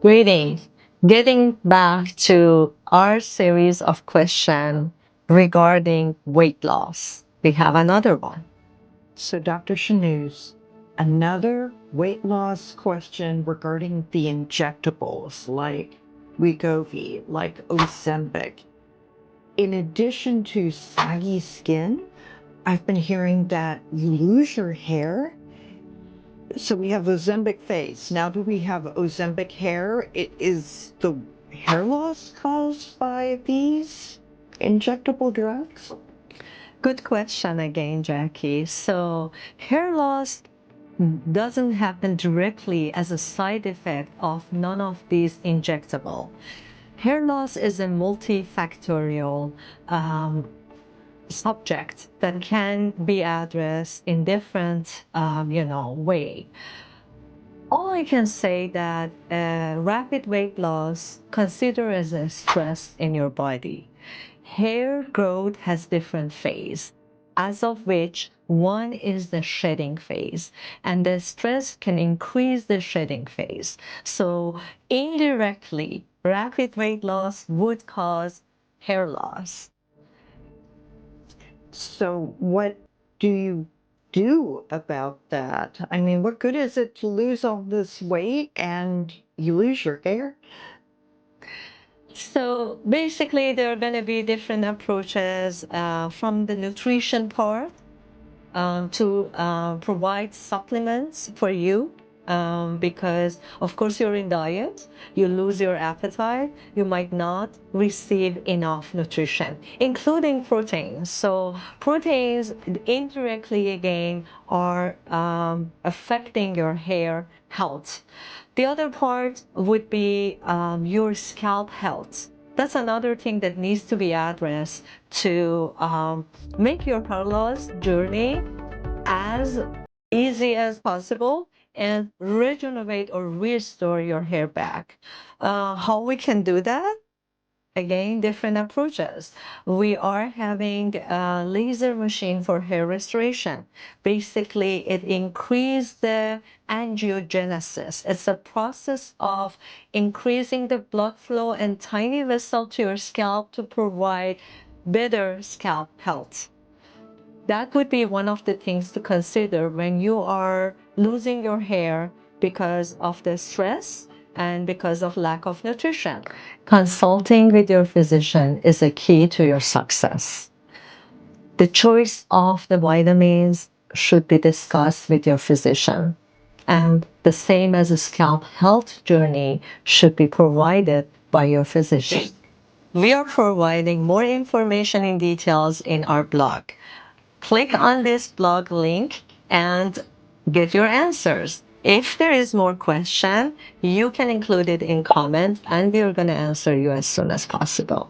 Greetings. Getting back to our series of questions regarding weight loss, we have another one. So, Dr. Shahnoos, another weight loss question regarding the injectables like Wegovy, like Ozempic. In addition to saggy skin, I've been hearing that you lose your hair. So we have Ozempic face. Now do we have Ozempic hair? Is the hair loss caused by these injectable drugs? Good question again, Jackie. So, hair loss doesn't happen directly as a side effect of none of these injectable. Hair loss is a multifactorial subject that can be addressed in different, way. All I can say that rapid weight loss consider as a stress in your body. Hair growth has different phase, as of which one is the shedding phase, and the stress can increase the shedding phase. So indirectly, rapid weight loss would cause hair loss. So what do you do about that? I mean, what good is it to lose all this weight and you lose your hair? So basically, there are going to be different approaches from the nutrition part to provide supplements for you because of course you're in diet, you lose your appetite, you might not receive enough nutrition, including proteins. So proteins indirectly again are affecting your hair health. The other part would be your scalp health. That's another thing that needs to be addressed to make your hair loss journey as easy as possible and regenerate or restore your hair back. How we can do that? Again, different approaches. We are having a laser machine for hair restoration. Basically, it increases the angiogenesis. It's a process of increasing the blood flow and tiny vessel to your scalp to provide better scalp health. That would be one of the things to consider when you are losing your hair because of the stress and because of lack of nutrition. Consulting with your physician is a key to your success. The choice of the vitamins should be discussed with your physician. And the same as a scalp health journey should be provided by your physician. We are providing more information in details in our blog. Click on this blog link and get your answers. If there is more question, you can include it in comments and we're going to answer you as soon as possible.